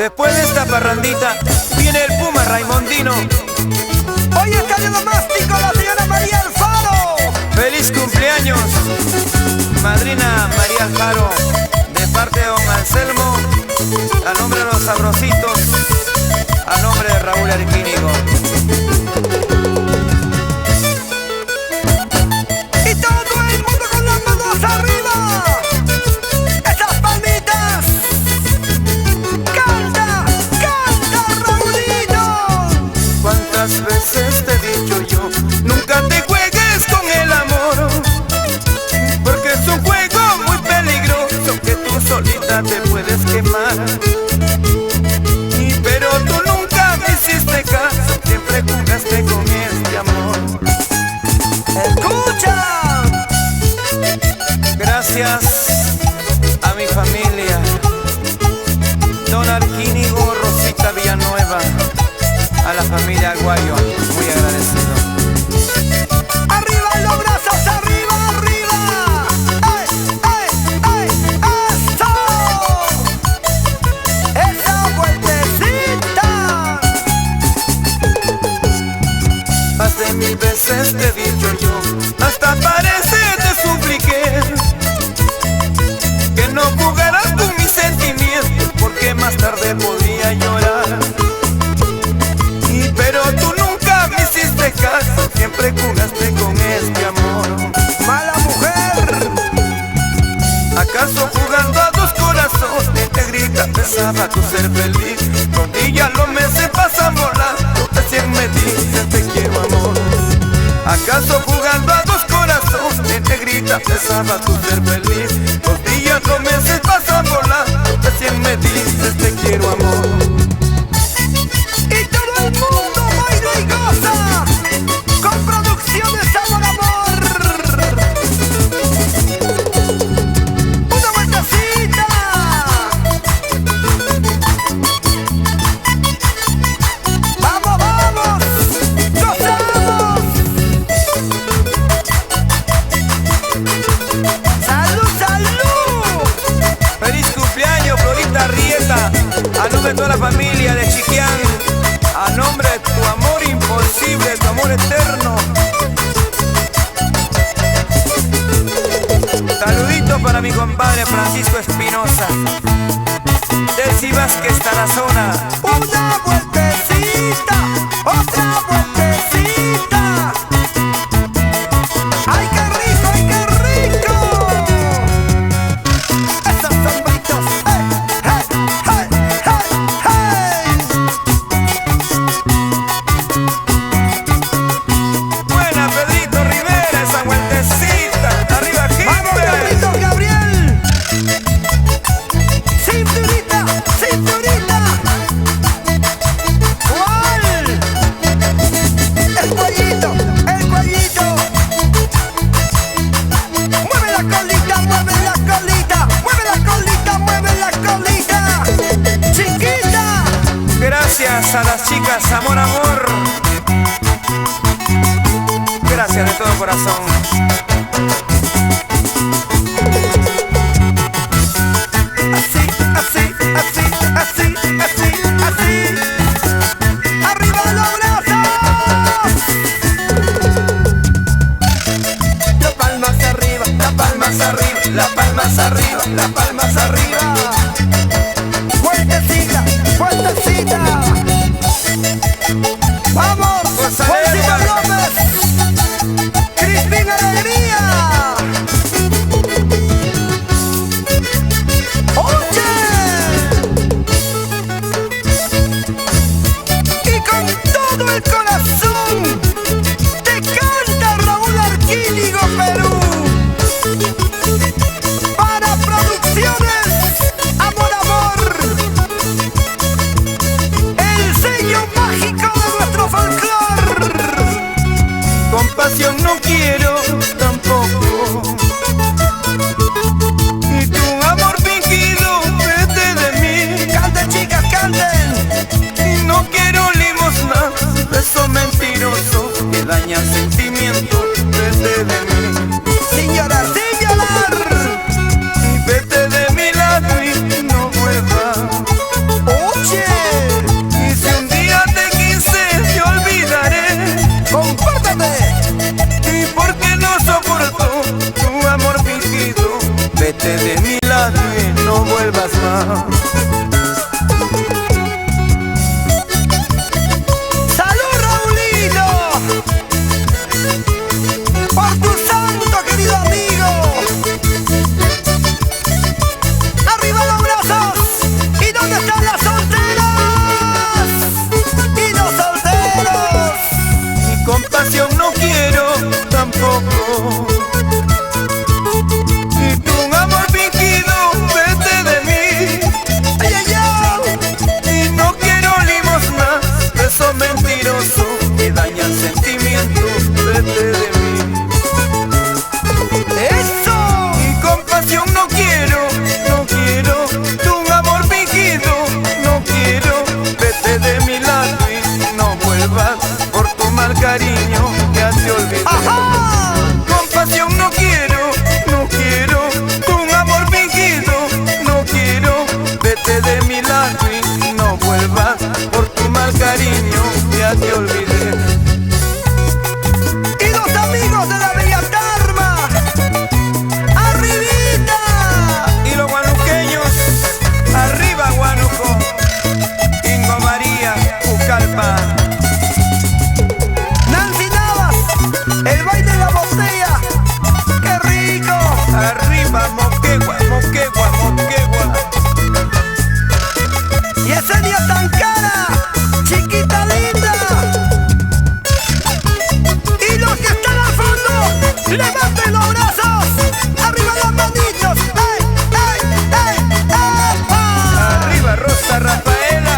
Después de esta parrandita viene el Puma Raimondino. Hoy está de domástico la señora María Alfaro. ¡Feliz cumpleaños! Madrina María Alfaro, de parte de don Anselmo, a nombre de los sabrositos, a nombre de Raúl Arquínigo. Y todo el mundo con las manos arriba. Esas palmitas. Canta, canta, Raulito. ¿Cuántas veces te he dicho yo? Nunca te juegues con el amor, porque es un juego muy peligroso que tú solita te puedes quemar. Pero tú nunca me hiciste caso, siempre jugaste con este amor. Escucha. Gracias a mi familia, don Arquínigo, Rosita Villanueva, a la familia Aguayo, muy agradecido. Arriba los brazos, arriba, arriba. ¡Ay, ay, ay! ¡Eso! ¡Esa vueltecita! Más de 1000 veces te he dicho yo, hasta parece te supliqué, que no jugaras con mis sentimientos, porque más tarde podría llorar. Pero tú nunca me hiciste caso, siempre jugaste con este amor. ¡Mala mujer! ¿Acaso jugando a dos corazones, negrita, pensaba tu ser feliz? Rodillas los meses pasan volando, recién me dices te quiero amor. ¿Acaso jugando a dos corazones, negrita, pensaba tu ser feliz? Rodillas los meses pasan volando, recién me dices te quiero amor. Y todo el mundo baila y goza con Producciones Sabor Amor. Una vueltecita. Vamos, vamos, gozamos. Salud, salud. ¡Feliz cumpleaños, Florita Rieta! A nombre de toda la familia de Chiquián, a nombre de tu amor imposible, tu amor eterno. Saludito para mi compadre Francisco Espinosa, Delcy Vázquez Tarazona. Una vueltecita, otra vueltecita. ¡Ay, qué rico, ay, qué rico! Esos sombritos, ¡hey, hey, hey, hey, hey! Buena, Pedrito Rivera, esa vueltecita. Arriba, ¡Vamos, Gilbert. Carlitos Gabriel! ¡Cinturita, cinturita! ¿Cuál? El cuellito, el cuellito. Mueve la colita, mueve la colita, mueve la colita, mueve la colita. Chiquita. Gracias a las chicas Amor Amor. Gracias de todo corazón. Así, así, así, así, así, así. ¡Arriba los brazos! Las palmas arriba, las palmas arriba, las palmas arriba, las palmas arriba. Fuertecita, fuertecita. ¡Vamos! Fuerza ¡Juancito Lerma. López! ¡Cristina Alegría! ¡Salud, Raulito! ¡Por tu santo, querido amigo! ¡Arriba los brazos! ¿Y dónde están las solteras? ¡Y los solteros! Y compasión no quiero tampoco. Y tu amor fingido, vete de mí. ¡Ay, ay, ay! Y no quiero limosna, besos mentirosos que dañan sentimientos, vete de mí. ¡Eso! Y compasión no quiero, no quiero. Tu amor fingido, no quiero. Vete de mi lado y no vuelvas por tu mal cariño, ya te olvidé. ¡Ajá! Compasión no quiero, no quiero. Tu amor fingido, no quiero. Vete de mi lado y no vuelvas por tu mal cariño, ya te olvidé. ¡Y los amigos de la Bella Tarma! ¡Arribita! Y los guanuqueños, arriba Guanuco, Ingo María, Ucalpa. ¡Nancy Navas! ¡El baile de la botella! ¡Qué rico! Arriba Moquegua, Moquegua, Moquegua. ¡Yesenia Tankara! ¡Chiquita linda! ¡Y los que están al fondo! ¡Levanten los brazos! ¡Arriba los manitos! ¡Ey, ey, ey, epa! Arriba Rosa Rafaela.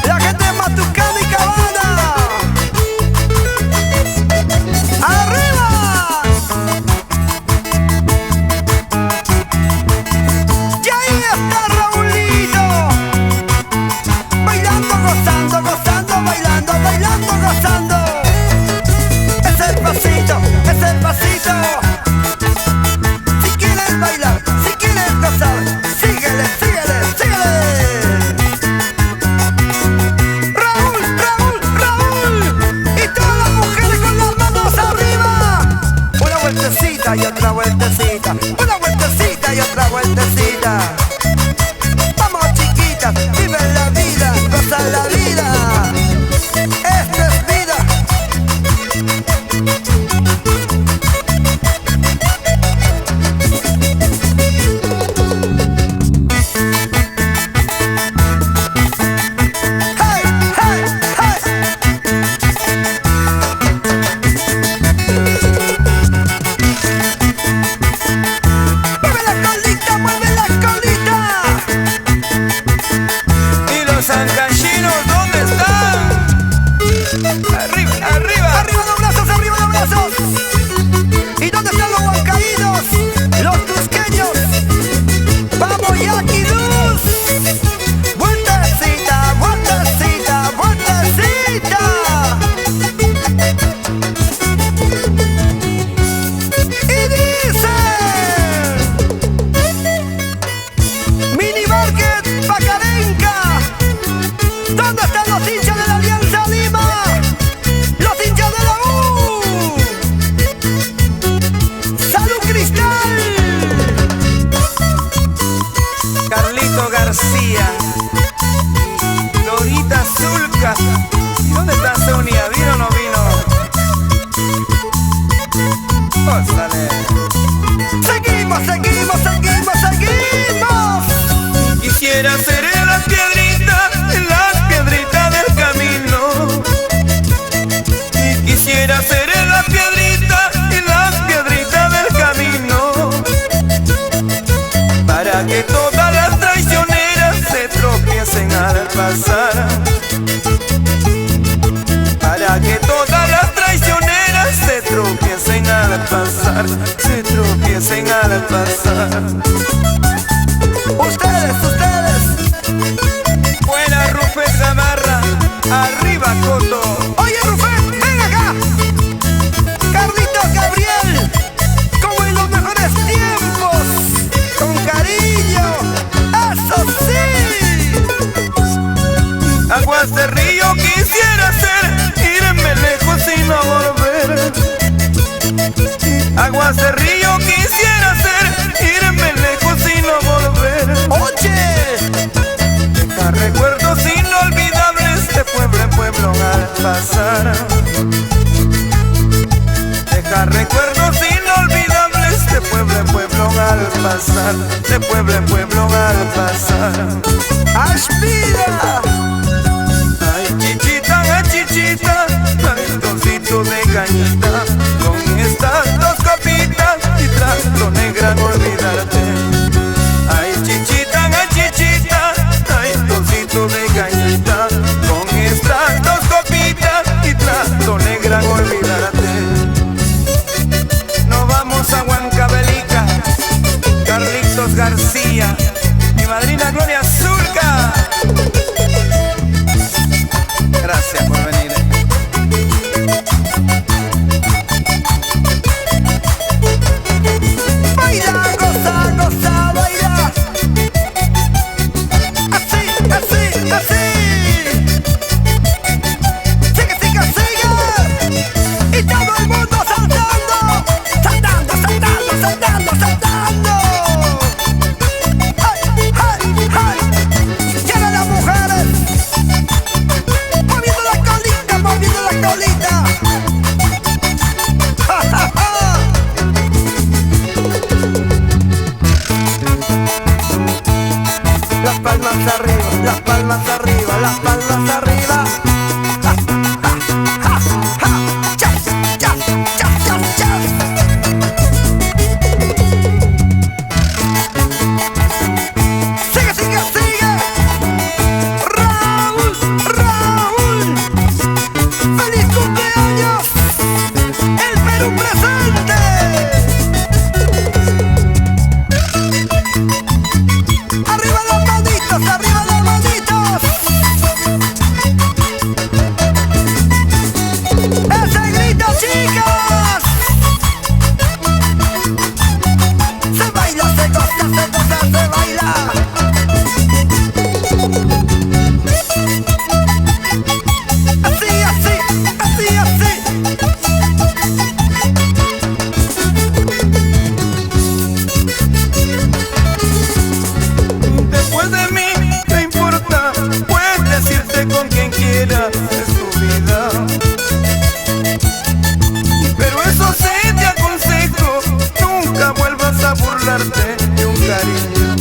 La gente de Matucana y Cabana. ¡Arriba! Y ahí está Raulito, bailando, gozando, gozando, bailando, bailando, gozando. Es el pasito, es el pasito. Si quieres bailar, si quieres gozar, síguele, síguele, síguele. Raúl, Raúl, Raúl. Y todas las mujeres con las manos arriba. Una vueltecita y otra vueltecita. Una vueltecita y otra vueltecita. Vamos, chiquitas, vive la vida, goza la vida. Esta es vida. Hey, hey, hey. Mueve la colita, mueve la colita. Y los ancachinos, ¿dónde están? Arriba, arriba. Arriba los brazos, arriba los brazos. ¿Y dónde están los huancaínos? Los tusqueños. Vamos, Jackie Luz. Vueltecita, vueltecita, vueltecita. Y dice: Mini Market Pacarenca. ¿Dónde están los hinchas de la Alianza Lima? Los hinchas de la U. ¡Salud, Cristal! Carlito García. Dorita Zulca. ¿Y dónde está Sonia? ¿Vino o no vino? Ósale. Seguimos, seguimos, seguimos, seguimos. Quisiera ser en las piedritas del camino. Y quisiera ser en las piedritas del camino. Para que todas las traicioneras se tropiecen al pasar. Para que todas las traicioneras se tropiecen al pasar. Se tropiecen al pasar. Ustedes, ustedes. Buena Rufén Gamarra, arriba Coto. Oye, Rufén, ven acá. Carlitos Gabriel, como en los mejores tiempos. Con cariño. ¡Eso sí! Aguas de río quisiera ser, irme lejos y no volver. Aguas de río quisiera ser, irme lejos y no volver. pasar, de pueblo en pueblo al pasar. ¡Aspira! Ay chichita, ay trocito de cañita, con estas dos copitas y trato negra no olvidarte. Ay chichita, ay trocito de cañita, con estas dos copitas y trato negra no olvidarte. Nos vamos a Huancavelica, Carlitos García, mi madrina Gloria Zulca. Gracias por venir. Baila, goza, goza, baila. Así, así, así. Sigue, sigue, sigue. Y todo el mundo saltando, saltando, saltando, saltando, saltando. ¡Ay, ay, ay! Llegan las mujeres moviendo la colita, moviendo la colita. ¡Ja, ja, ja! Las palmas arriba, las palmas arriba, las palmas arriba. Ja, ja, ja, ja. Chas, chas, chas, chas, chas. Sigue, sigue, sigue. Raúl, Raúl. ¡Feliz cumpleaños! ¡El Perú presente! ¡Arriba las manitos! ¡Arriba las manitos! ¡Ese grito, chicas! Se baila, se goza, se baila. Así, así, así, así. Después de mí, ¿qué importa? Puedes decirte con quien quieras, es tu vida. Pero eso sí te aconsejo, nunca vuelvas a burlarte de un cariño.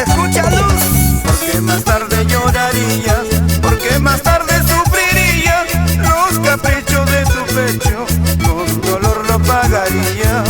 Escucha, Luz. Porque más tarde llorarías, porque más tarde sufrirías los caprichos de tu pecho, con dolor lo pagaría.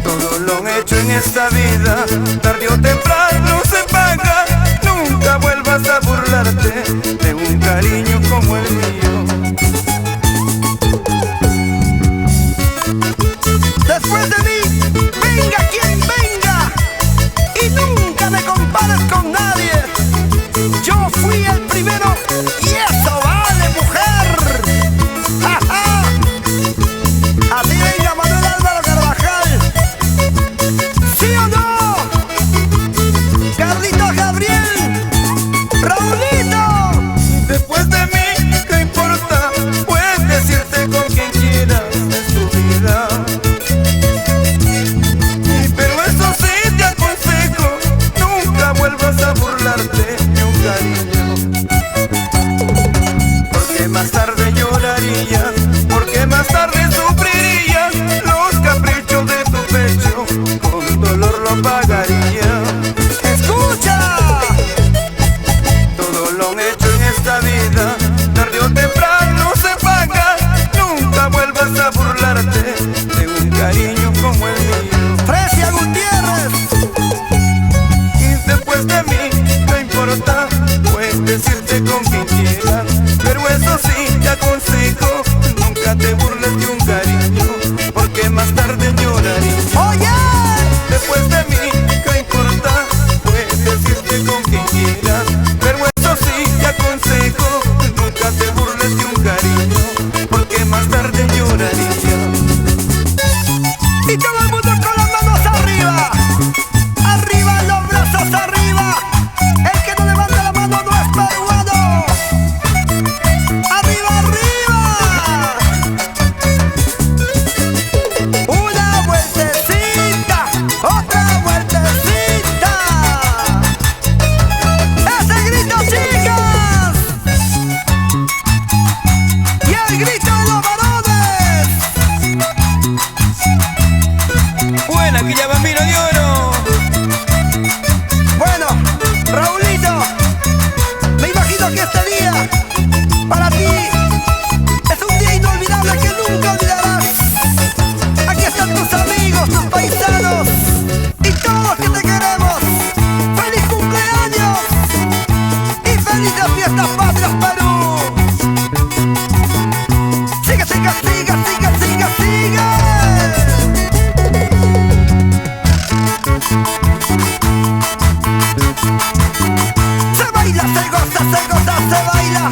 Todo lo hecho en esta vida, tarde o temprano se paga. Nunca vuelvas a burlarte de un cariño como el mío. Después de mí, venga quien venga. Y nunca me compares con nadie. Yo fui el primero y eso vale, mujer. ¡Ja, ja! Así venga Manuel Álvaro Carvajal. ¿Sí o no? Carlitos Gabriel. Raulito. Después de mí, ¿qué importa? Puedes decirte con quien quieras, es tu vida. Pero eso sí te aconsejo, nunca vuelvas a burlarte de un cariño. Porque más tarde llorarías, porque más tarde sufrirías los caprichos de tu pecho, con dolor lo pagaría. Escucha. Todo lo hecho en esta vida, tarde o temprano se paga. Nunca vuelvas a burlarte de un cariño como el mío. Fresia Gutiérrez. Y después de mí, no importa, puedes decirte con quien quieras. Pero eso sí te aconsejo, nunca te burles de un cariño, porque más tarde llorarías. Oye. Después de mí, ¿qué importa? todos los que te queremos. ¡Feliz cumpleaños! ¡Y felices fiestas patrias, Perú! ¡Sigue, sigue, sigue, sigue, sigue, sigue! Se baila, se goza, se goza, se baila.